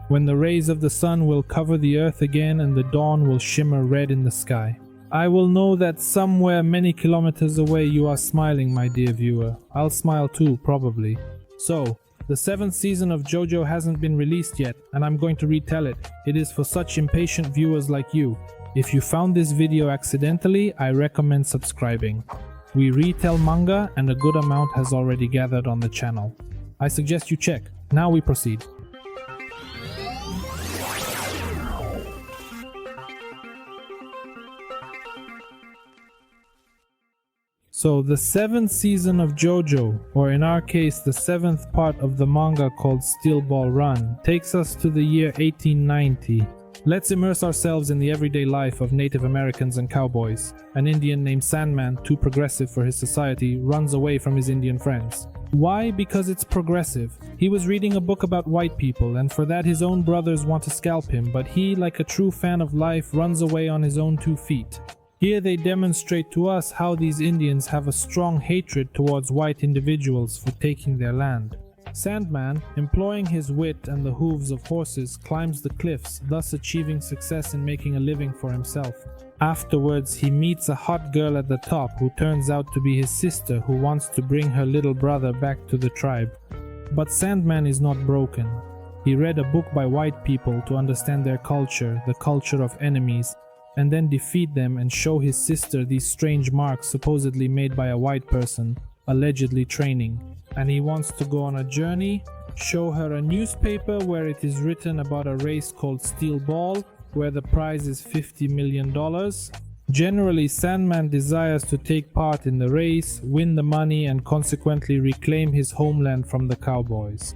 when the rays of the sun will cover the earth again and the dawn will shimmer red in the sky. I will know that somewhere many kilometers away you are smiling, my dear viewer. I'll smile too, probably. So, the 7th season of JoJo hasn't been released yet, and I'm going to retell it. It is for such impatient viewers like you. If you found this video accidentally, I recommend subscribing. We retell manga, and a good amount has already gathered on the channel. I suggest you check. Now we proceed. So the 7th season of JoJo, or in our case the 7th part of the manga called Steel Ball Run, takes us to the year 1890. Let's immerse ourselves in the everyday life of Native Americans and cowboys. An Indian named Sandman, too progressive for his society, runs away from his Indian friends. Why? Because it's progressive. He was reading a book about white people, and for that his own brothers want to scalp him, but he, like a true fan of life, runs away on his own 2 feet. Here they demonstrate to us how these Indians have a strong hatred towards white individuals for taking their land. Sandman, employing his wit and the hooves of horses, climbs the cliffs, thus achieving success in making a living for himself. Afterwards, he meets a hot girl at the top who turns out to be his sister, who wants to bring her little brother back to the tribe. But Sandman is not broken. He read a book by white people to understand their culture, the culture of enemies, and then defeat them and show his sister these strange marks supposedly made by a white person, allegedly training. And he wants to go on a journey, show her a newspaper where it is written about a race called Steel Ball, where the prize is $50 million. Generally, Sandman desires to take part in the race, win the money, and consequently reclaim his homeland from the cowboys.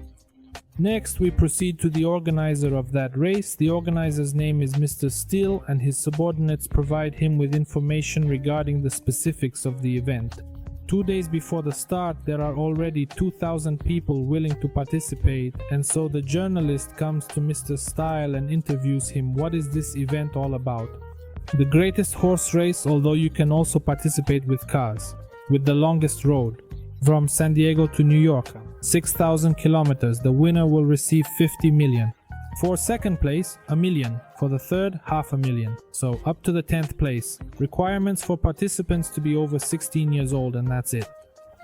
Next, we proceed to the organizer of that race. The organizer's name is Mr. Steel, and his subordinates provide him with information regarding the specifics of the event. 2 days before the start, there are already 2,000 people willing to participate, and so the journalist comes to Mr. Style and interviews him. What is this event all about? The greatest horse race, although you can also participate with cars, with the longest road, from San Diego to New York, 6,000 kilometers. The winner will receive 50 million. For second place, $1 million. For the third, $500,000. So up to the 10th place. Requirements for participants to be over 16 years old, and that's it.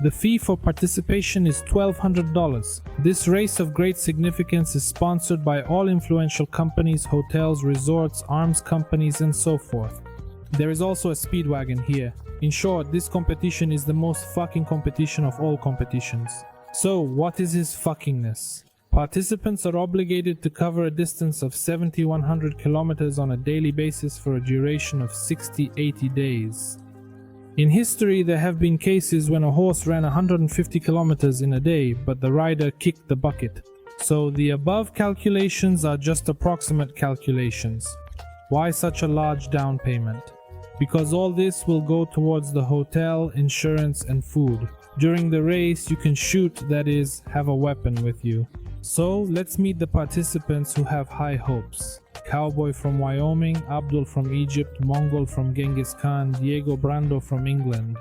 The fee for participation is $1,200. This race of great significance is sponsored by all influential companies, hotels, resorts, arms companies, and so forth. There is also a speedwagon here. In short, this competition is the most fucking competition of all competitions. So, what is his fuckingness? Participants are obligated to cover a distance of 7,100 kilometers on a daily basis for a duration of 60-80 days. In history, there have been cases when a horse ran 150 kilometers in a day, but the rider kicked the bucket. So the above calculations are just approximate calculations. Why such a large down payment? Because all this will go towards the hotel, insurance, and food. During the race, you can shoot, that is, have a weapon with you. So, let's meet the participants who have high hopes. Cowboy from Wyoming, Abdul from Egypt, Mongol from Genghis Khan, Diego Brando from England.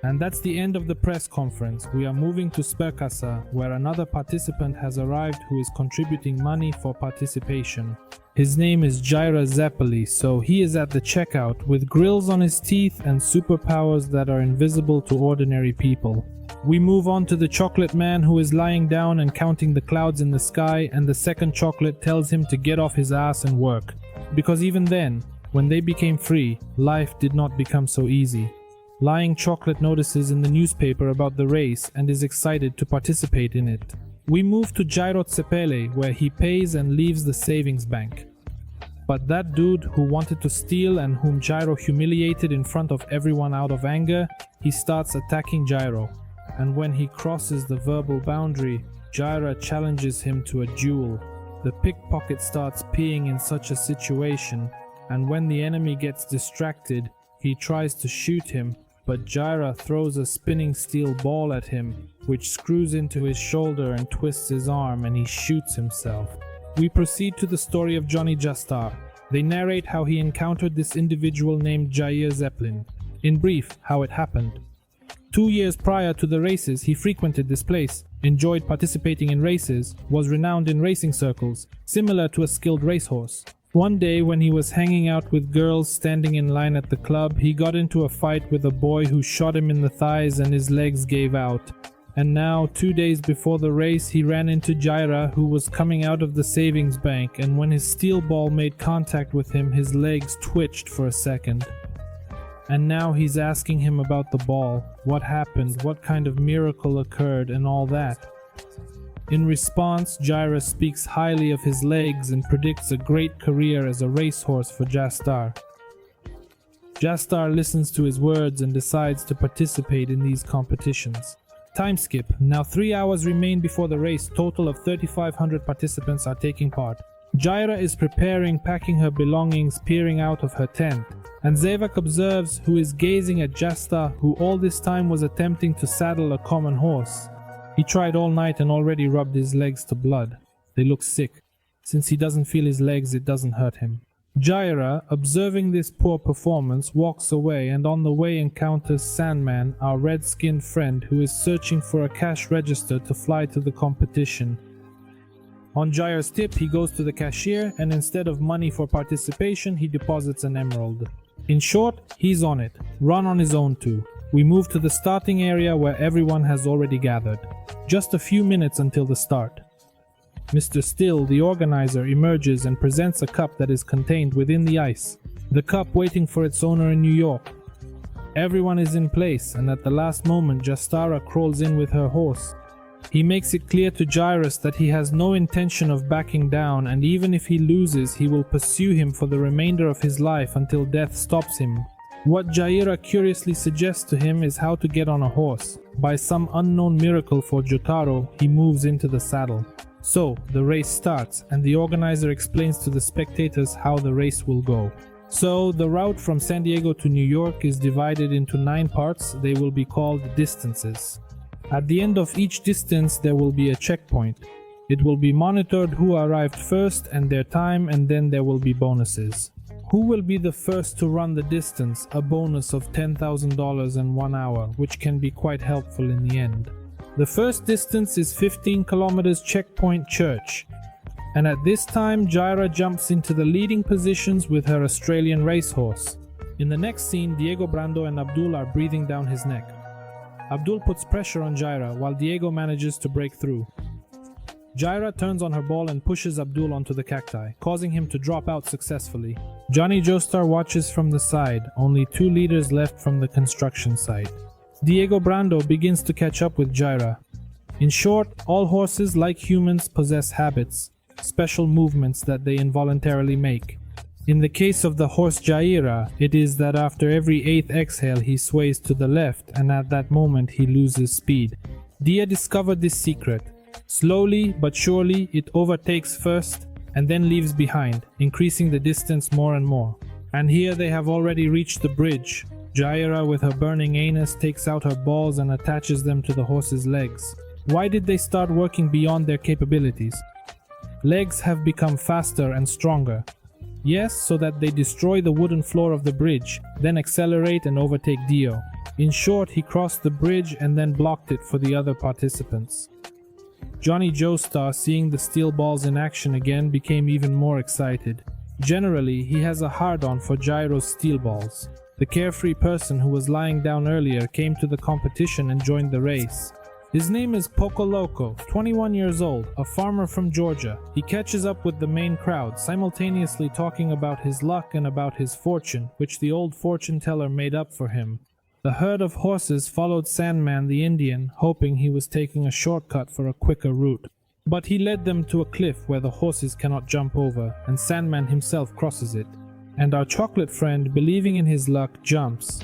And that's the end of the press conference. We are moving to Sperkasa, where another participant has arrived who is contributing money for participation. His name is Gyro Zeppeli, so he is at the checkout with grills on his teeth and superpowers that are invisible to ordinary people. We move on to the chocolate man, who is lying down and counting the clouds in the sky, and the second chocolate tells him to get off his ass and work. Because even then, when they became free, life did not become so easy. Lying Chocolate notices in the newspaper about the race and is excited to participate in it. We move to Gyro Zeppeli, where he pays and leaves the savings bank. But that dude who wanted to steal and whom Gyro humiliated in front of everyone out of anger, he starts attacking Gyro. And when he crosses the verbal boundary, Gyro challenges him to a duel. The pickpocket starts peeing in such a situation, and when the enemy gets distracted, he tries to shoot him, but Gyro throws a spinning steel ball at him, which screws into his shoulder and twists his arm, and he shoots himself. We proceed to the story of Johnny Jastar. They narrate how he encountered this individual named Gyro Zeppeli. In brief, how it happened. 2 years prior to the races, he frequented this place. enjoyed participating in races, was renowned in racing circles, similar to a skilled racehorse. One day when he was hanging out with girls standing in line at the club, he got into a fight with a boy who shot him in the thighs and his legs gave out. And now, 2 days before the race, he ran into Gyra, who was coming out of the savings bank, and when his steel ball made contact with him, his legs twitched for a second. And now he's asking him about the ball, what happened, what kind of miracle occurred, and all that. In response, Gyra speaks highly of his legs and predicts a great career as a racehorse for Jastar. Jastar listens to his words and decides to participate in these competitions. Time skip. Now 3 hours remain before the race. Total of 3,500 participants are taking part. Gyra is preparing, packing her belongings, peering out of her tent. And Zevak observes, who is gazing at Jastar, who all this time was attempting to saddle a common horse. He tried all night and already rubbed his legs to blood. They look sick. Since he doesn't feel his legs, it doesn't hurt him. Gyra, observing this poor performance, walks away and on the way encounters Sandman, our red-skinned friend, who is searching for a cash register to fly to the competition. On Gyra's tip, he goes to the cashier and instead of money for participation, he deposits an emerald. In short, he's on it. Run on his own too. We move to the starting area where everyone has already gathered. Just a few minutes until the start. Mr. Still, the organizer, emerges and presents a cup that is contained within the ice. The cup waiting for its owner in New York. Everyone is in place, and at the last moment Jastara crawls in with her horse. He makes it clear to Gyrus that he has no intention of backing down, and even if he loses, he will pursue him for the remainder of his life until death stops him. What Jaira curiously suggests to him is how to get on a horse. By some unknown miracle for Jotaro, he moves into the saddle. So, the race starts, and the organizer explains to the spectators how the race will go. So, the route from San Diego to New York is divided into 9 parts. They will be called distances. At the end of each distance, there will be a checkpoint. It will be monitored who arrived first and their time, and then there will be bonuses. Who will be the first to run the distance? A bonus of $10,000 in 1 hour, which can be quite helpful in the end. The first distance is 15 kilometers checkpoint church. And at this time, Gyra jumps into the leading positions with her Australian racehorse. In the next scene, Diego Brando and Abdul are breathing down his neck. Abdul puts pressure on Gyra while Diego manages to break through. Gyra turns on her ball and pushes Abdul onto the cacti, causing him to drop out successfully. Johnny Joestar watches from the side, only 2 leaders left from the construction site. Diego Brando begins to catch up with Gyra. In short, all horses, like humans, possess habits, special movements that they involuntarily make. In the case of the horse Jaira, it is that after every 8th exhale he sways to the left, and at that moment he loses speed. Dia discovered this secret. Slowly but surely it overtakes first and then leaves behind, increasing the distance more and more. And here they have already reached the bridge. Jaira, with her burning anus, takes out her balls and attaches them to the horse's legs. Why did they start working beyond their capabilities? Legs have become faster and stronger. Yes, so that they destroy the wooden floor of the bridge, then accelerate and overtake Dio. In short, he crossed the bridge and then blocked it for the other participants. Johnny Joestar, seeing the steel balls in action again, became even more excited. Generally, he has a hard-on for Gyro's steel balls. The carefree person who was lying down earlier came to the competition and joined the race. His name is Poco Loco, 21 years old, a farmer from Georgia. He catches up with the main crowd, simultaneously talking about his luck and about his fortune, which the old fortune teller made up for him. The herd of horses followed Sandman the Indian, hoping he was taking a shortcut for a quicker route. But he led them to a cliff where the horses cannot jump over, and Sandman himself crosses it. And our chocolate friend, believing in his luck, jumps.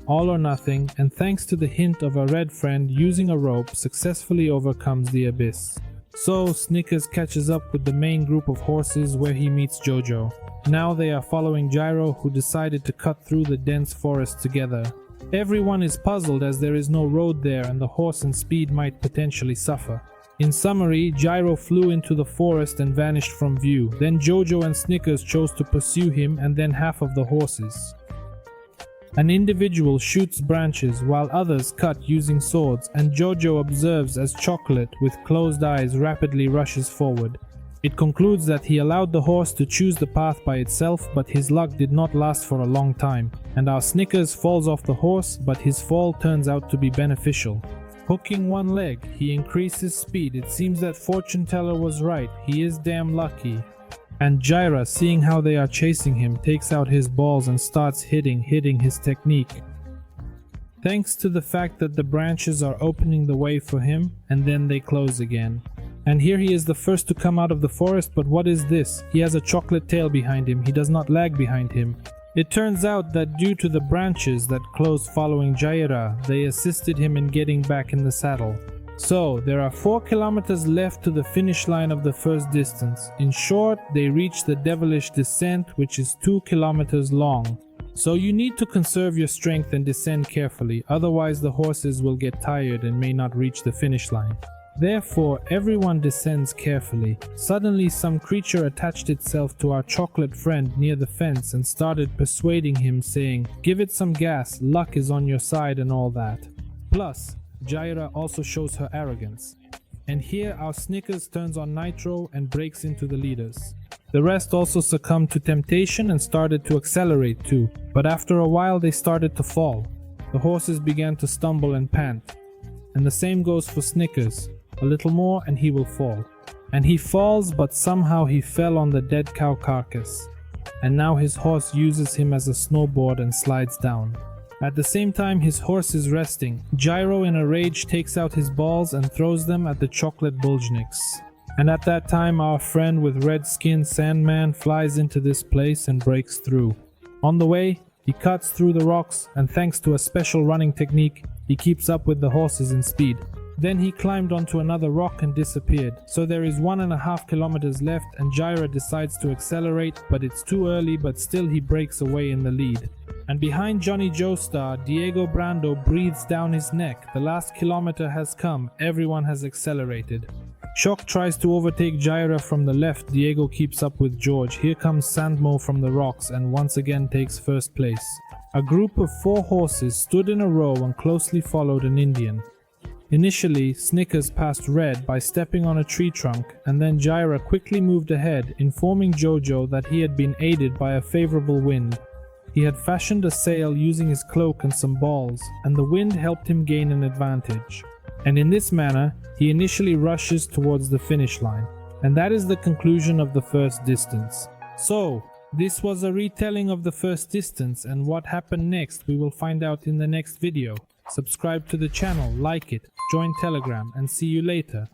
All or nothing, and thanks to the hint of a red friend using a rope, successfully overcomes the abyss. So Snickers catches up with the main group of horses where he meets Jojo. Now they are following Gyro, who decided to cut through the dense forest together. Everyone is puzzled as there is no road there and the horse and speed might potentially suffer. In summary, Gyro flew into the forest and vanished from view. Then Jojo and Snickers chose to pursue him and then half of the horses. An individual shoots branches while others cut using swords, and Jojo observes as Chocolate with closed eyes rapidly rushes forward. It concludes that he allowed the horse to choose the path by itself, but his luck did not last for a long time, and our Snickers falls off the horse, but his fall turns out to be beneficial. Hooking one leg, he increases speed. It seems that Fortune Teller was right, he is damn lucky. And Gyro, seeing how they are chasing him, takes out his balls and starts hitting his technique. Thanks to the fact that the branches are opening the way for him, and then they close again. And here he is the first to come out of the forest, but what is this? He has a chocolate tail behind him, he does not lag behind him. It turns out that due to the branches that closed following Gyro, they assisted him in getting back in the saddle. So, there are 4 kilometers left to the finish line of the first distance. In short, they reach the devilish descent, which is 2 kilometers long. So you need to conserve your strength and descend carefully, otherwise the horses will get tired and may not reach the finish line. Therefore, everyone descends carefully. Suddenly, some creature attached itself to our chocolate friend near the fence and started persuading him, saying, "Give it some gas, luck is on your side," and all that. Plus, Gyro also shows her arrogance. And here our Snickers turns on nitro and breaks into the leaders. The rest also succumbed to temptation and started to accelerate too, but after a while they started to fall. The horses began to stumble and pant. And the same goes for Snickers. A little more and he will fall. And he falls, but somehow he fell on the dead cow carcass. And now his horse uses him as a snowboard and slides down. At the same time his horse is resting. Gyro in a rage takes out his balls and throws them at the chocolate Bulgniks. And at that time our friend with red skin Sandman flies into this place and breaks through. On the way, he cuts through the rocks, and thanks to a special running technique, he keeps up with the horses in speed. Then he climbed onto another rock and disappeared. So there is 1.5 kilometers left and Gyro decides to accelerate, but it's too early, but still he breaks away in the lead. And behind Johnny Joestar, Diego Brando breathes down his neck. The last kilometer has come, everyone has accelerated. Shock tries to overtake Gyro from the left, Diego keeps up with George. Here comes Sandmo from the rocks and once again takes first place. A group of 4 horses stood in a row and closely followed an Indian. Initially, Snickers passed Red by stepping on a tree trunk, and then Gyro quickly moved ahead, informing Jojo that he had been aided by a favorable wind. He had fashioned a sail using his cloak and some balls, and the wind helped him gain an advantage. And in this manner, he initially rushes towards the finish line. And that is the conclusion of the first distance. So, this was a retelling of the first distance, and what happened next we will find out in the next video. Subscribe to the channel, like it, join Telegram, and see you later.